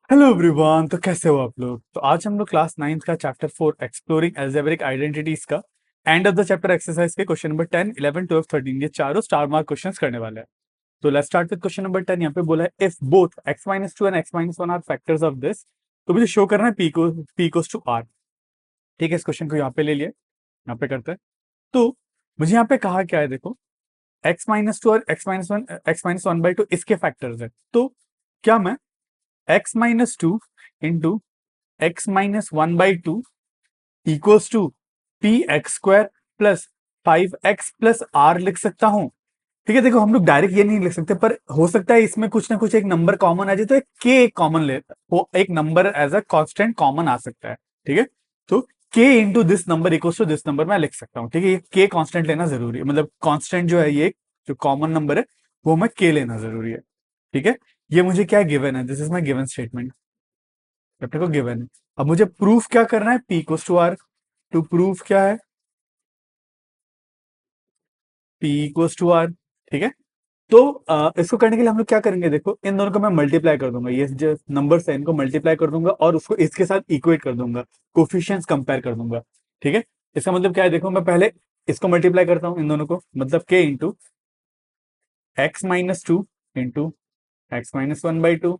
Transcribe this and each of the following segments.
Hello everyone. तो कैसे हो आप लोग? तो आज हम लोग क्लास 9th का चैप्टर 4 एक्सप्लोरिंग एल्जेब्रिक आइडेंटिटीज का end of the chapter exercise के क्वेश्चन नंबर 10, 11, 12, 13 ये चारों स्टार मार्क क्वेश्चंस करने वाले हैं। तो let's start with question number 10। यहाँ पे बोला है if both x-2 and x-1 are factors of this, तो मुझे शो करना है p इक्वल्स टू r। ठीक है, इस क्वेश्चन को यहाँ पे ले लिए, यहाँ पे करते हैं। तो मुझे यहाँ पे कहा क्या है, देखो x-2 और x-1/2 इसके फैक्टर्स है। तो क्या मैं x-2 into x-1/2 equals to P x square plus 5x+r लिख सकता हूं। ठीक है, देखो हम लोग डायरेक्ट ये नहीं लिख सकते, पर हो सकता है इसमें कुछ ना कुछ एक नंबर कॉमन आ जाए, तो एक के कॉमन ले, वो एक number as a constant common आ सकता है। ठीक है, तो K into this number equals to this number मैं लिख सकता हूँ। ठीक है, ये के कांस्टेंट लेना जरूरी है, मतलब कांस्टेंट जो है ये जो कॉमन नंबर है वो मैं के लेना जरूरी है। ठीक है, ये मुझे क्या गिवन है, this is my given statement, अपने को गिवन है। अब मुझे प्रूफ क्या करना है, P equals to R. To proof क्या है, पी इक्वल्स टू आर। ठीक है, तो इसको करने के लिए हम लोग क्या करेंगे, देखो इन दोनों को मैं मल्टीप्लाई कर दूंगा, ये जो नंबर्स है इनको मल्टीप्लाई कर दूंगा और उसको इसके साथ इक्वेट कर दूंगा, कोफिशिएंट्स कंपेयर कर दूंगा। ठीक है, इसका मतलब क्या है, देखो मैं पहले इसको मल्टीप्लाई करता हूं इन दोनों को, मतलब के इंटू x-2 इंटू x-1/2।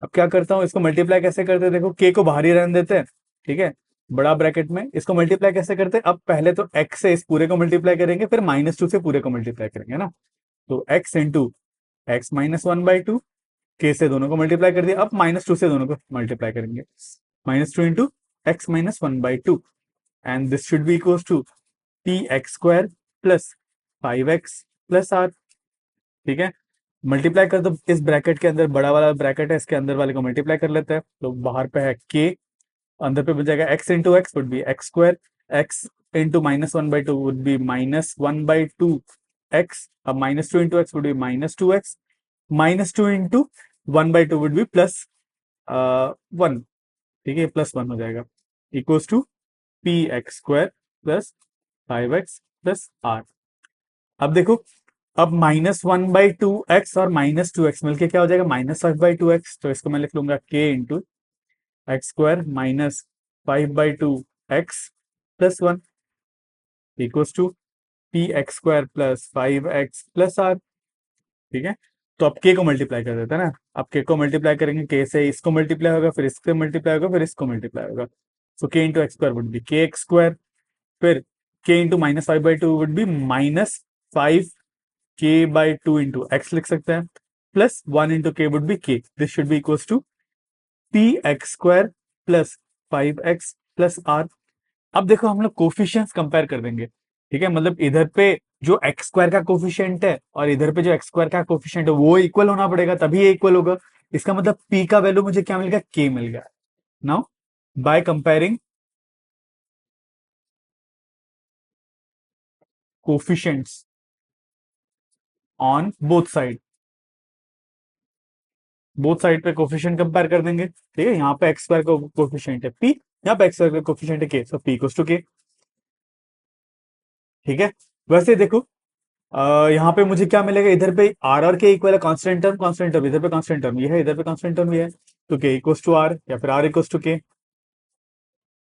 अब क्या करता हूँ, इसको मल्टीप्लाई कैसे करते हैं, देखो के को बाहर ही रहने देते हैं। ठीक है, बड़ा ब्रैकेट में इसको मल्टीप्लाई कैसे करते हैं, अब पहले तो x से इस पूरे को मल्टीप्लाई करेंगे, फिर -2 से पूरे को मल्टीप्लाई करेंगे ना। तो x इंटू x-1/2, के से दोनों को मल्टीप्लाई कर दिया, अब -2 से दोनों को मल्टीप्लाई करेंगे, -2 into x-1/2 and this should be equal to P x square plus 5x+r। ठीक है, मल्टीप्लाई कर दो, इस ब्रैकेट के अंदर बड़ा वाला ब्रैकेट है, इसके अंदर वाले को मल्टीप्लाई कर लेते हैं, तो बाहर पे है के, अंदर पे बच जाएगा x into x would be x square, x into -1/2 would be -1/2 x, अब -2 into x would be -2x, -2 into 1/2 would be +1। ठीक है, +1 हो जाएगा, equals to P x square plus 5x+r। अब देखो, अब -1/2x और -2x मिलके क्या हो जाएगा, -5/2x, तो इसको मैं लिख लूंगा k into x square -5/2x+1 equals to P x square plus 5x+r। ठीक है, तो अब k को मल्टीप्लाई कर देते हैं ना, अब k को मल्टीप्लाई करेंगे, k से इसको मल्टीप्लाई होगा, फिर इससे मल्टीप्लाई होगा, फिर इसको मल्टीप्लाई होगा, so k into x square would be k x square, फिर k into -5/2 would be -5k/2 into x लिख सकते हैं, plus 1 into k would be k, this should be equals to P x square plus 5x+r। अब देखो हम लोग coefficients compare कर देंगे। ठीक है, मतलब इधर पे जो एक्स स्क्वायर का कोफिशिएंट है और इधर पे जो एक्स स्क्वायर का कोफिशिएंट है वो इक्वल होना पड़ेगा, तभी ये इक्वल होगा। इसका मतलब p का वैल्यू मुझे क्या मिल गया, k मिल गया। Now by comparing coefficients on both side, both side पे कोफिशिएंट कंपेयर कर देंगे। ठीक है, यहाँ पे एक्स स्क्वायर का कोफिशिएंट है p, यहाँ पे एक्स स्क्वायर का कोफिशिएंट है k, so p equals to k। ठीक है, वैसे देखो यहाँ पे मुझे क्या मिलेगा, इधर पे आर और के इक्वल है, कांस्टेंट टर्म कांस्टेंट टर्म, इधर पे कांस्टेंट टर्म ये है, इधर पे कांस्टेंट टर्म ये है, तो के इक्वल्स टू आर या फिर आर इक्वल्स टू के,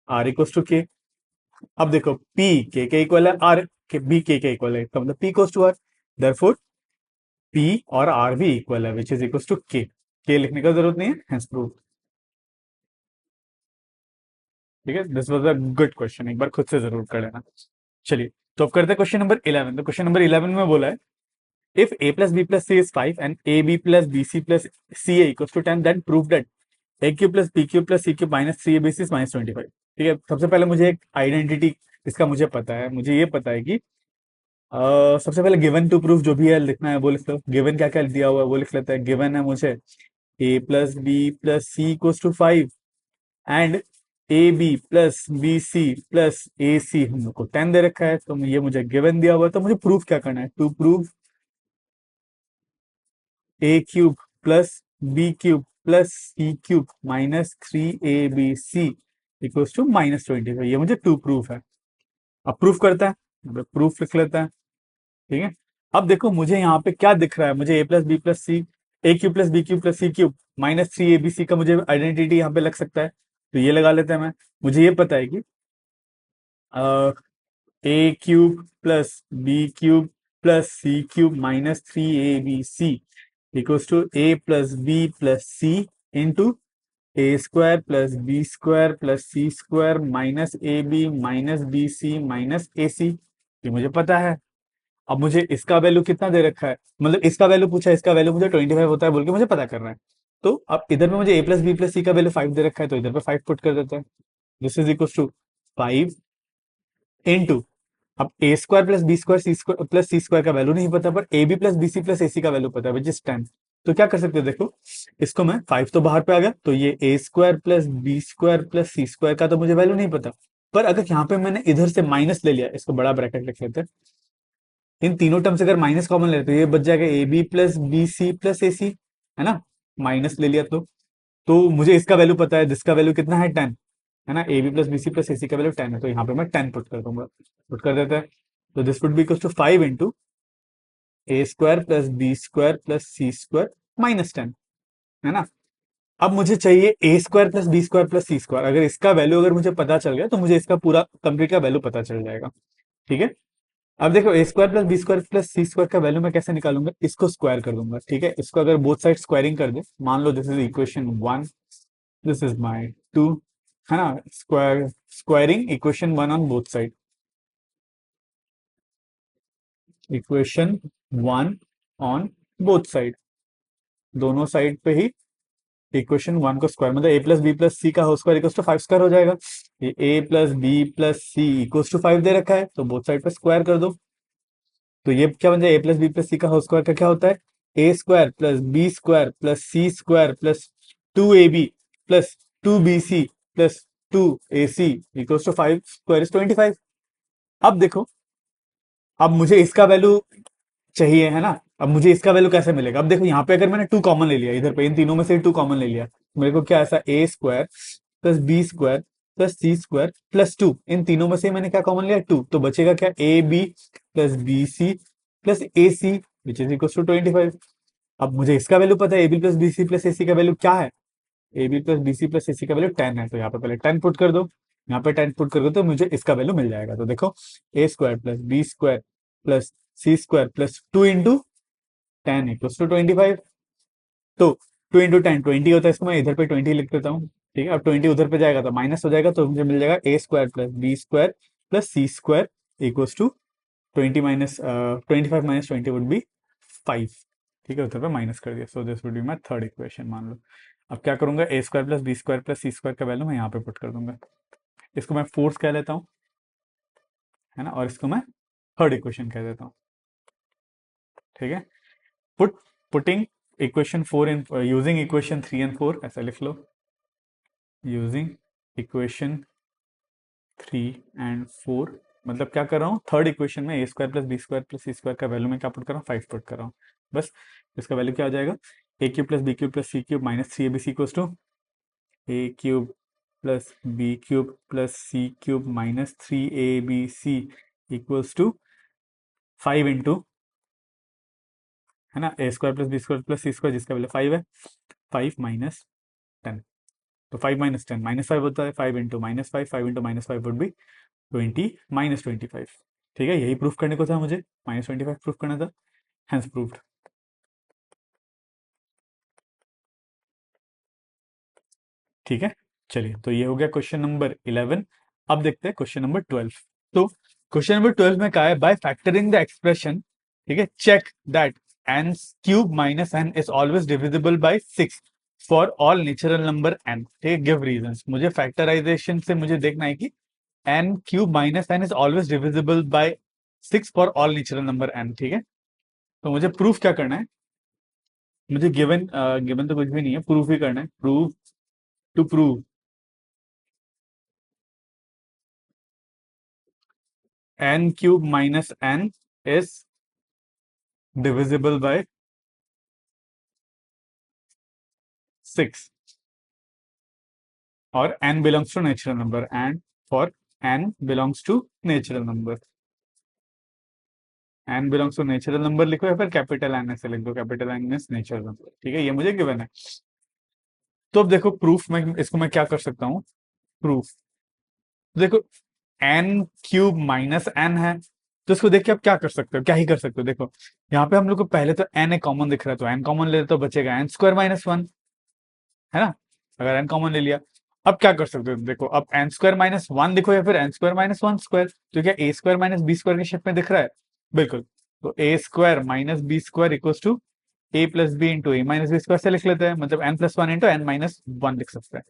आर इक्वल्स टू के। अब देखो पी के इक्वल है, आर के बी के इक्वल है, तो मतलब p equals to r, therefore p और आर भी इक्वल है, विच इज इक्वल्स टू के लिखने का जरूरत नहीं है, हेंस प्रूव। ठीक है, this was a good question, एक बार खुद से जरूर कर लेना। चलिए, तो अब करते हैं क्वेश्चन नंबर 11। तो क्वेश्चन नंबर 11 में बोला है if a plus b plus c is 5 and ab plus bc plus ca equals to 10, then prove that a cube plus b cube plus c cube minus 3abc is -25। ठीक है, सबसे पहले मुझे एक identity इसका मुझे पता है, मुझे ये पता है कि सबसे पहले गिवन टू प्रूफ जो भी है लिखना है वो लिख लो, गिवन क्या क्या दिया हुआ है वो लिख लेते हैं। गिवन है मुझे a plus B plus C equals to 5 and A B plus B C plus A C हम लोग को 10 दे रखा है, तो ये मुझे गिवन दिया हुआ है, तो मुझे प्रूफ क्या करना है, to prove a cube plus B cube plus C cube -3abc equals to -25, ये मुझे टू प्रूफ है। अब प्रूफ करता है, प्रूफ लिख लेता है। ठीक है, अब देखो मुझे यहाँ पे क्या दिख रहा है, मुझे A plus B plus C, A cube plus B cube plus C cube -3abc का मुझे आइडेंटिटी यहाँ पे लग सकता है, तो ये लगा लेते हैं। मुझे ये पता है कि A cube plus B cube plus C cube -3abc equals to A plus B plus C into A square plus B square plus C square minus A B minus B C minus A C. ये मुझे पता है। अब मुझे इसका value कितना दे रखा है, मतलब इसका वैल्यू पूछा है, इसका वैल्यू मुझे 25 होता है बोल के मुझे पता करना है। तो अब इधर पे मुझे A plus B plus C का वैल्यू 5 दे रखा है, तो इधर पे 5 पुट कर देते हैं। This is equal to 5 into, अब A square plus B square C square plus C square का वैल्यू नहीं पता, पर A B plus B C plus A C का वैल्यू पता है, विच इज 10। तो क्या कर सकते हैं, देखो इसको मैं 5 तो बाहर पे आ गया, तो ये A square plus B square plus C square का तो मुझे वैल्यू नहीं पता। पर अगर यहाँ पे मैंने इधर से माइनस ले लिया, इसको बड़ा ब्रैकेट लिख लेते हैं, इन तीनों टर्म से अगर माइनस कॉमन ले तो ये बच जाएगा A B plus B C plus A C, है ना। माइनस ले लिया तो मुझे इसका वैल्यू पता है, जिसका वैल्यू कितना है 10, है ना। A B plus B C plus A C का वैल्यू 10 है, तो यहाँ पे मैं 10 पुट कर दूंगा, पुट कर देते हैं। तो this would be equal to 5 into A square plus B square plus C square -10, है ना। अब मुझे चाहिए A square plus B square plus C square. अगर इसका वैल्यू अगर मुझे पता चल गया तो मुझे इसका पूरा कंप्लीट का वैल्यू पता चल जाएगा, ठीक है। अब देखो A square plus B square plus C square का वैल्यू मैं कैसे निकालूंगा, इसको स्क्वायर कर दूंगा, ठीक है। इसको अगर बोथ साइड स्क्वायरिंग कर दे, मान लो this is equation 1, this is my 2, है ना। Squaring equation 1 on both side, equation 1 on both side, दोनों साइड पे ही इक्वेशन 1 को स्क्वायर, मतलब A plus B plus C का whole square equals to 5 square हो जाएगा। ये A plus B plus C equals to 5 दे रखा है, तो बोथ साइड पे स्क्वायर कर दो। तो ये क्या बन जाए, A plus B plus C का होल स्क्वायर का क्या होता है, A square plus B square plus C square plus 2ab plus 2bc plus 2ac equals to 5 square is 25। अब देखो, अब मुझे इसका वैल्यू चाहिए, है ना। अब मुझे इसका वैल्यू कैसे मिलेगा, अब देखो यहाँ पे अगर मैंने 2 कॉमन ले लिया, इधर पे इन तीनों में से 2 कॉमन ले लिया, तो मेरे को क्या ऐसा A square plus B square plus C square plus 2, इन तीनों में से मैंने क्या कॉमन लिया 2, तो बचेगा क्या A B plus B C plus A C which is equal to 25। अब मुझे इसका वैल्यू पता है, A B plus B C plus A C का वैल्यू क्या है, A B plus B C plus A C का वैल्यू 10 है, तो यहाँ पे पहले 10 पुट कर दो, यहाँ पे 10 पुट कर दो तो मुझे इसका वैल्यू मिल जाएगा। तो देखो A square plus B square plus C square plus 2 into 10 equals to 25। तो 2 इंटू 10 20 होता है, इसको मैं इधर पे 20 लिख देता हूँ, ठीक है। अब 20 उधर पे जाएगा तो माइनस हो जाएगा, तो मुझे मिल जाएगा A square plus B square plus C square equals to 20 minus 25 minus 20 would be 5, ठीक है। उधर पे माइनस कर दिया, so this would be my third equation, मान लो। अब क्या करूंगा, A square plus B square plus C square का वैल्यू मैं यहाँ पे पुट कर दूंगा, इसको मैं फोर्स कह लेता हूँ, है ना, और इसको मैं थर्ड इक्वेशन कह देता हूँ, ठीक है। Putting equation 4 in using equation 3 and 4, ऐसा लिख लो, यूजिंग इक्वेशन 3 एंड 4, मतलब क्या कर रहा हूँ, थर्ड इक्वेशन में A square plus B square plus C square का वैल्यू मैं क्या पुट कर रहा हूँ, 5 पुट कर रहा हूँ। बस इसका वैल्यू क्या हो जाएगा, A cube plus B cube plus C cube -3abc equals to A cube plus B cube plus C cube -3abc equals to 5 into, है ना, A square plus B square plus C square जिसका value 5 है, 5 minus 10, तो 5 minus 10 -5 होता है, 5 into -5, 5 into -5 would be 20 -25, ठीक है। यही प्रूफ करने को था मुझे, -25 प्रूफ करना था, हैंस प्रूव्ड, ठीक है। चलिए, तो ये हो गया क्वेश्चन नंबर 11। अब देखते हैं क्वेश्चन नंबर 12। तो क्वेश्चन नंबर 12 में क्या है, बाय फैक्टरिंग द एक्सप्रेशन, ठीक है, check that n cube minus n is always divisible by 6 for all natural number n, ठीक है। गिव रीजंस, मुझे फैक्टराइजेशन से मुझे देखना है कि n cube minus n is always divisible by 6 for all natural number n, ठीक है। तो मुझे प्रूफ क्या करना है, मुझे गिवन गिवन तो कुछ भी नहीं है, प्रूफ ही करना है, proof to prove n cube minus n is divisible by 6 और n belongs to natural number, and for n belongs to natural number, n belongs to natural number लिखो या फिर कैपिटल एन ऐसे लिख दो, capital n is natural number, ठीक है। ये मुझे गिवन है। तो अब देखो प्रूफ में इसको मैं क्या कर सकता हूँ, प्रूफ देखो एन क्यूब माइनस एन है, तो इसको देख के आप क्या कर सकते हो, क्या ही कर सकते हो। देखो यहाँ पे हम लोग को पहले तो एन ए कॉमन दिख रहा है, तो एन कॉमन ले तो बचेगा एन स्क्वायर माइनस वन, है ना, अगर एन कॉमन ले लिया। अब क्या कर सकते हो, देखो अब एन स्क्वायर माइनस वन लिखो या फिर N square minus one square, तो क्या A square minus B square के शेप में दिख रहा है, बिल्कुल। तो A square minus B square equals to A plus B into A minus B square से लिख लेते हैं, मतलब N plus one into N minus one लिख सकते हैं,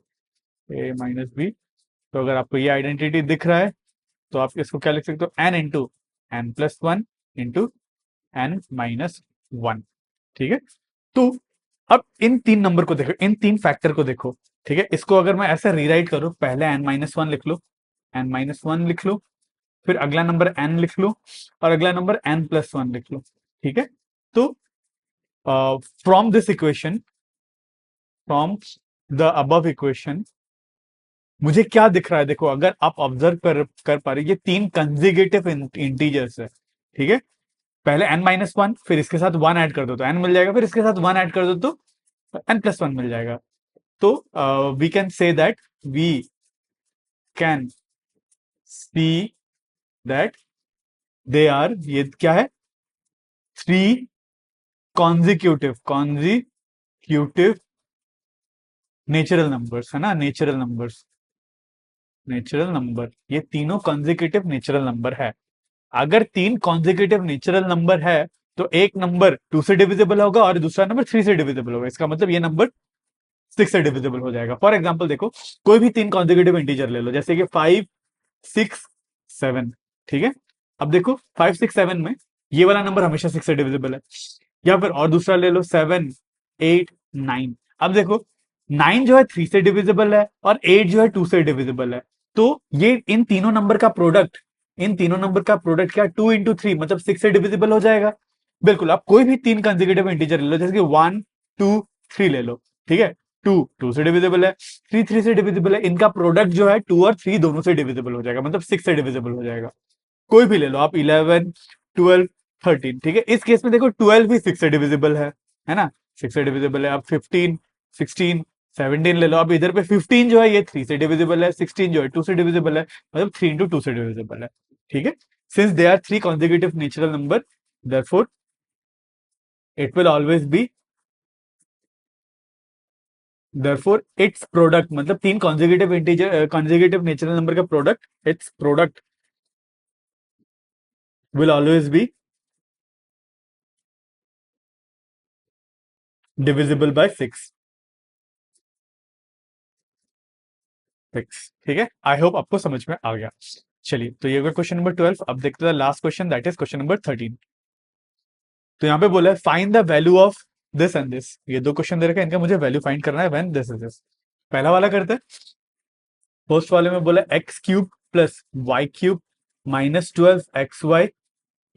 ए माइनस बी। तो अगर आपको ये आइडेंटिटी दिख रहा है तो आप इसको क्या लिख सकते हो, n into n plus one into N minus one, ठीक है। तो अब इन तीन नंबर को देखो, इन तीन फैक्टर को देखो, ठीक है। इसको अगर मैं ऐसे रीराइट करूं, पहले एन माइनस वन लिख लो, एन माइनस वन लिख लो, फिर अगला नंबर एन लिख लो, और अगला नंबर एन प्लस वन लिख लो, ठीक है। तो from this equation, from the above equation मुझे क्या दिख रहा है, देखो अगर आप ऑब्जर्व कर पा रहे, ये तीन कंजिगेटिव इंटीजर्स है, ठीक है। पहले एन माइनस वन, फिर इसके साथ वन ऐड कर दो तो एन मिल जाएगा, फिर इसके साथ वन ऐड कर दो तो एन प्लस वन मिल जाएगा। तो we can say that, we can see that they are, ये क्या है, थ्री कॉन्जिक्यूटिव नेचुरल नंबर्स, है ना, नेचुरल नंबर्स, नेचुरल नंबर, ये तीनों कॉन्जिक्यूटिव नेचुरल नंबर है। अगर तीन कॉन्जिक्यूटिव नेचुरल नंबर है तो एक नंबर टू से डिविजिबल होगा और दूसरा नंबर थ्री से डिविजिबल होगा, इसका मतलब ये नंबर सिक्स से डिविजिबल हो जाएगा। फॉर एग्जाम्पल देखो, कोई भी तीन कॉन्जिक्यूटिव इंटीजर ले लो, जैसे कि फाइव सिक्स सेवन, ठीक है। अब देखो फाइव सिक्स सेवन में ये वाला नंबर हमेशा सिक्स से डिविजिबल है, या फिर और दूसरा ले लो सेवन एट नाइन। अब देखो नाइन जो है थ्री से डिविजिबल है और एट जो है टू से डिविजिबल है, तो ये इन तीनों नंबर का प्रोडक्ट, इन तीनों नंबर का प्रोडक्ट क्या, टू इंटू थ्री मतलब सिक्स से डिविजिबल हो जाएगा। बिल्कुल, आप कोई भी तीन कंसेक्यूटिव इंटीजर ले लो, जैसे कि वन टू थ्री ले लो, ठीक है। टू टू से डिविजिबल है, थ्री थ्री से डिविजिबल है, इनका प्रोडक्ट जो है टू और थ्री दोनों से डिविजिबल हो जाएगा, मतलब सिक्स से डिविजिबल हो जाएगा। कोई भी ले लो आप, इलेवन ट्वेल्व थर्टीन, ठीक है। इस केस में देखो ट्वेल्व भी सिक्स से डिविजिबल है ना, सिक्स से डिविजिबल है। अब फिफ्टीन सिक्सटीन सेवनटीन ले लो, अब इधर पे फिफ्टीन जो है ये थ्री से डिविजिबल है, सिक्सटीन जो है टू से डिविजिबल है, मतलब थ्री इंटू टू से डिविजिबल है, ठीक है। Since they are three consecutive natural number, therefore it will always be, therefore its product, मतलब तीन consecutive integer consecutive natural number का product, its product will always be divisible by six, ठीक है। I hope आपको समझ में आ गया। चलिए, तो ये हो गया क्वेश्चन नंबर 12। अब देखते हैं last question, that is question number 13। तो यहाँ पे बोला है find the value of this and this, ये दो क्वेश्चन दे रखा है, इनका मुझे वैल्यू फाइंड करना है व्हेन दिस इज दिस। पहला वाला करते हैं, फर्स्ट वाले में बोला x cube plus Y cube minus 12xy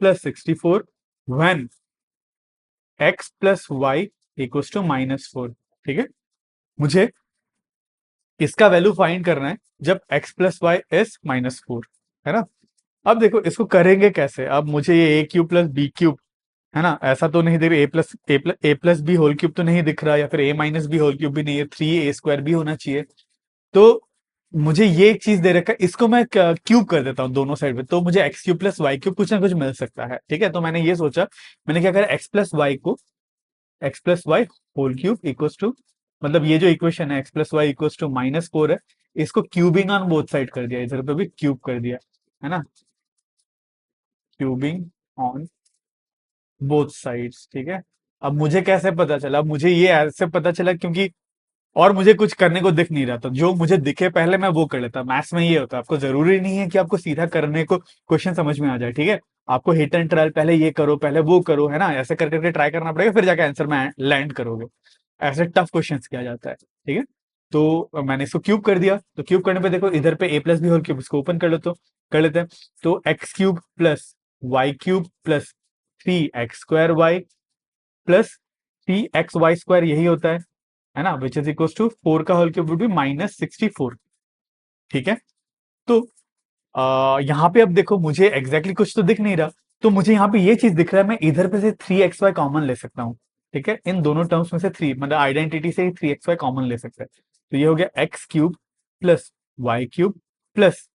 plus 64 when x plus y equals to minus 4, ठीक है। मुझे इसका वैल्यू फाइंड करना है जब x plus y is minus four, है ना। अब देखो इसको करेंगे कैसे, अब मुझे ये ए क्यूब प्लस बी क्यूब, है ना, ऐसा तो नहीं दिख रहा, ए प्लस बी होल क्यूब तो नहीं दिख रहा, या फिर ए माइनस बी होल क्यूब भी नहीं है, थ्री ए स्क्वायर भी होना चाहिए। तो मुझे ये एक चीज दे रखा है, इसको मैं क्यूब कर देता हूँ दोनों साइड में, तो मुझे x cube plus Y cube कुछ ना कुछ मिल सकता है, ठीक है। तो मैंने ये सोचा, मैंने क्या करा, x plus y whole cube equals to, मतलब ये जो इक्वेशन है x plus y equals to minus four है, इसको क्यूबिंग ऑन बोथ साइड कर दिया, इधर पे भी क्यूब कर दिया, है ना, क्यूबिंग ऑन बोथ साइड्स, ठीक है। अब मुझे कैसे पता चला, अब मुझे ये ऐसे पता चला क्योंकि और मुझे कुछ करने को दिख नहीं रहा था, जो मुझे दिखे पहले मैं वो कर लेता। मैथ्स में ये होता है, आपको जरूरी नहीं है कि आपको सीधा करने को क्वेश्चन समझ में आ जाए, ठीक है। आपको हिट एंड ट्रायल, पहले ये करो पहले वो करो, है ना, ऐसे कर करके ट्राई करना पड़ेगा, फिर जाके आंसर में लैंड करोगे। ऐसे टफ क्वेश्चन किया जाता है, ठीक है। तो मैंने इसको क्यूब कर दिया, तो क्यूब करने पे देखो इधर पे A plus B whole cube, इसको ओपन कर लो तो कर लेते हैं। तो X cube plus Y cube plus three X square Y plus three X Y square, यही होता है ना, which is equal to four का whole cube would be minus 64, ठीक है। तो यहाँ पे अब देखो मुझे एग्जैक्टली कुछ तो दिख नहीं रहा, तो मुझे यहाँ पे ये चीज दिख रहा है, मैं इधर पे से थ्री एक्स वाई कॉमन ले सकता हूँ, ठीक है, इन दोनों टर्म्स में से थ्री, मतलब आइडेंटिटी से ही 3xy कॉमन ले सकते हैं। तो ये हो गया x cube plus Y cube plus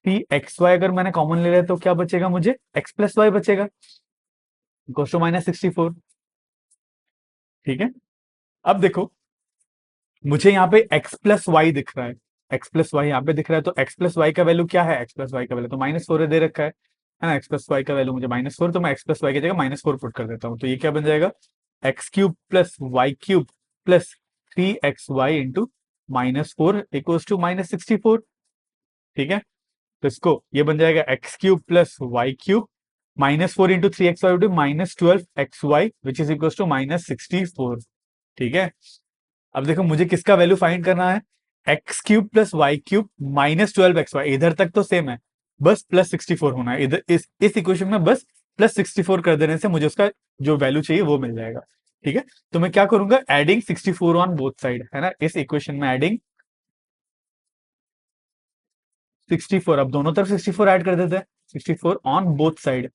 3xy। अगर मैंने कॉमन ले लिया तो क्या बचेगा, मुझे एक्स प्लस वाई बचेगा, इक्वल्स टू -64। ठीक है, अब देखो मुझे यहाँ पे x प्लस वाई दिख रहा है, x प्लस वाई यहाँ पे दिख रहा है, तो x प्लस वाई का वैल्यू क्या है, x प्लस वाई का वैल्यू तो -4 दे रखा है ना, x प्लस वाई का वैल्यू मुझे -4, तो मैं x प्लस वाई की जगह -4 पुट कर देता हूँ, तो ये क्या बन जाएगा, x cube plus Y cube plus 3xy into -4 equals to -64। ठीक है, तो इसको ये बन जाएगा x cube plus Y cube -4 into 3xy into -12xy which is equals to -64। ठीक है, अब देखो मुझे किसका वैल्यू फाइंड करना है, x cube plus Y cube -12xy, इधर तक तो सेम है, बस +64 होना है, इधर इस इक्वेशन में बस +64 कर देने से मुझे उसका जो वैल्यू चाहिए वो मिल जाएगा। ठीक है, तो मैं क्या करूंगा, एडिंग 64 ऑन बोथ साइड, है ना, इस इक्वेशन में एडिंग 64, अब दोनों तरफ 64 ऐड कर देते हैं, 64 ऑन बोथ साइड।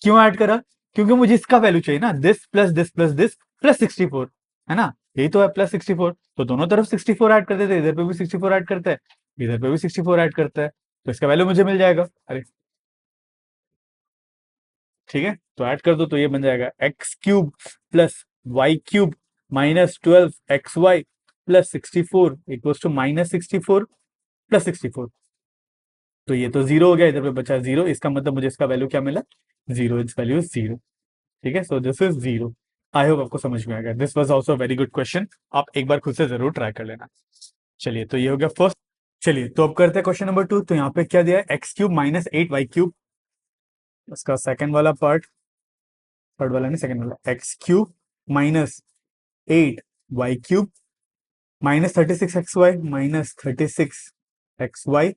क्यों ऐड करा, क्योंकि मुझे इसका वैल्यू चाहिए ना, this plus this plus this plus 64, है ना, यही तो है +64, तो दोनों तरफ 64 ऐड कर देते हैं, इधर पे भी 64 ऐड करता है, इधर पे भी 64 ऐड करता है, तो इसका वैल्यू मुझे मिल जाएगा। अरे ठीक है, तो ऐड कर दो, तो ये बन जाएगा x cube plus Y cube -12xy plus 64 equals to -64 plus 64, तो ये तो जीरो हो गया, इधर पे बचा जीरो, इसका मतलब मुझे इसका वैल्यू क्या मिला, zero, it's value is zero. ठीक है, so this is zero. I hope आपको समझ में आ गया, this was also very good question, आप एक बार खुद से जरूर ट्राई कर लेना। चलिए, तो ये हो गया फर्स्ट। चलिए, तो अब करते हैं क्वेश्चन नंबर 2। तो यहाँ पे क्या दिया है, एक्स क्यूब -8y क्यूब, उसका सेकंड वाला पार्ट, थर्ड वाला नहीं, सेकंड वाला, x cube -8y cube -36xy -36xy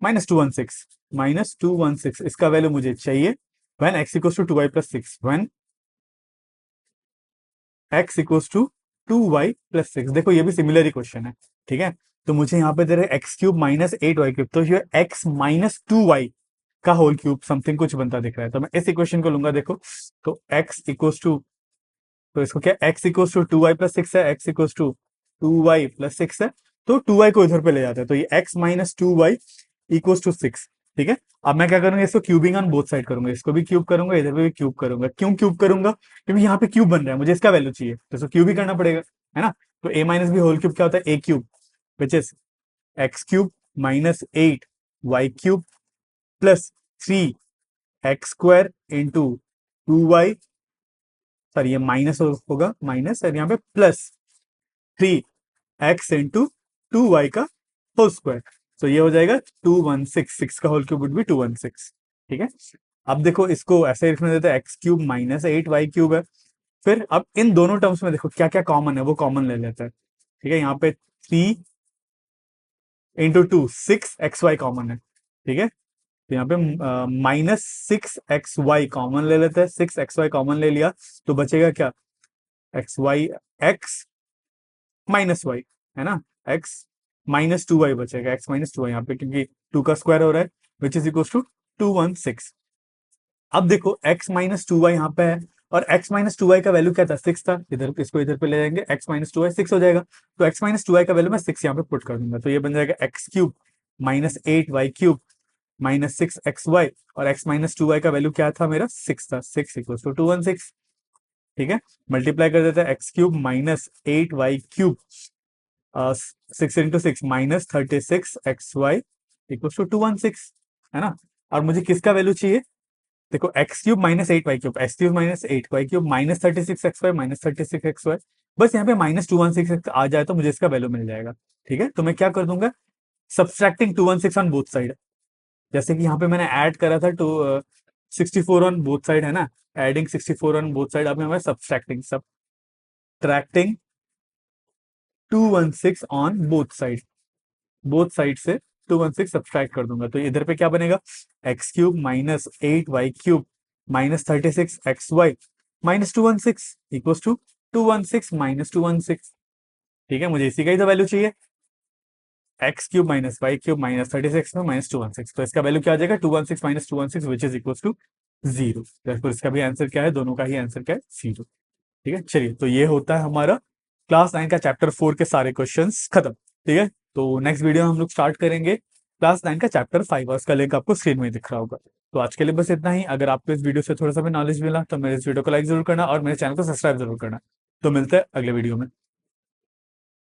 -216 इसका वैल्यू मुझे चाहिए when x equals to 2y+6, when x equals to 2y+6। देखो ये भी सिमिलर ही क्वेश्चन है। ठीक है, तो मुझे यहाँ पे दे रहे एक्स क्यूब -8y क्यूब, तो ये x -2y का होल क्यूब समथिंग कुछ बनता दिख रहा है, तो मैं इस इक्वेशन को लूंगा। देखो, तो x इक्वल्स टू, तो इसको क्या, x इक्वल्स टू 2y+6 है, x इक्वल्स टू 2y+6 है, तो 2y को इधर पे ले जाते हैं, तो ये x -2y इक्वल्स टू 6। ठीक है, अब मैं क्या करूंगा, इसको क्यूबिंग ऑन बोथ साइड करूंगा, इसको भी क्यूब करूंगा, इधर पे भी क्यूब करूंगा। क्यों क्यूब करूंगा, क्योंकि यहाँ पे क्यूब बन रहा है, मुझे इसका वैल्यू चाहिए, तो इसको क्यूब ही करना पड़ेगा, है ना। तो a minus b whole cube क्या होता है, a cube which is x cube -8y cube plus 3x² into 2y, sorry ये माइनस होगा, माइनस, और यहाँ पे प्लस 3x इंटू 2y का होल स्क्वायर, तो ये हो जाएगा 216, 6 का होल क्यूब वुड बी 216। ठीक है, अब देखो इसको ऐसे लिखने देते हैं, एक्स क्यूब -8y क्यूब है, फिर अब इन दोनों टर्म्स में देखो क्या क्या कॉमन है, वो कॉमन ले लेते हैं। ठीक है, यहाँ पे 3 इंटू 2 6xy कॉमन है। ठीक है, तो यहाँ पे -6xy कॉमन ले लेते हैं, 6xy कॉमन ले लिया, तो बचेगा क्या, xy x माइनस वाई, है ना, x -2y बचेगा, x -2y यहाँ पे, क्योंकि 2 का स्क्वायर हो रहा है, विच इज इक्वल टू 216। अब देखो x -2y यहाँ पे है, और x -2y का वैल्यू क्या था, 6 था, इधर इसको इधर पे ले जाएंगे, x -2y 6 हो जाएगा, तो x -2y का वैल्यू मैं 6 यहाँ पे पुट कर दूंगा, तो ये बन जाएगा x cube -8y cube -6xy, और x -2y का वैल्यू क्या था मेरा, 6 था, 6 इक्वल टू 216। ठीक है, मल्टीप्लाई कर देते हैं, x cube -8y cube 6 into 6 -36xy equal to 216, है ना। और मुझे किसका वैल्यू चाहिए, देखो x cube -8y cube, x cube -8y cube -36xy -36xy, बस यहाँ पे -216 आ जाए तो मुझे इसका वैल्यू मिल जाएगा। ठीक है, तो मैं क्या कर दूंगा, सब्सट्रैक्टिंग 216 ऑन बोथ साइड, जैसे कि यहाँ पे मैंने ऐड करा था 64 ऑन बोथ साइड, है ना, एडिंग 64 ऑन बोथ साइड, अब मैं सब्सट्रैक्टिंग 216 ऑन बोथ साइड से 216 सब्सट्रैक्ट कर दूंगा, तो इधर पे क्या बनेगा, x cube -8y cube -36xy -216 equal to 216 -216। ठीक है, मुझे इसी का ही तो वैल्यू चाहिए, एक्स क्यूब -y क्यूब -36 में -216, तो इसका वैल्यू क्या आ जाएगा, 216 -216 which is equal to zero. therefore इसका भी आंसर क्या है, दोनों का ही आंसर क्या है, जीरो। ठीक है, चलिए तो ये होता है हमारा क्लास 9 का चैप्टर 4 के सारे क्वेश्चंस खत्म। ठीक है, तो नेक्स्ट वीडियो में हम लोग स्टार्ट करेंगे क्लास 9 का चैप्टर 5 और उसका लिंक आपको स्क्रीन में दिख रहा होगा। तो आज के लिए बस इतना ही। अगर आपको इस वीडियो से थोड़ा सा भी नॉलेज मिला तो मेरे इस वीडियो को लाइक जरूर करना और मेरे चैनल को सब्सक्राइब जरूर करना। तो मिलते हैं अगले वीडियो में।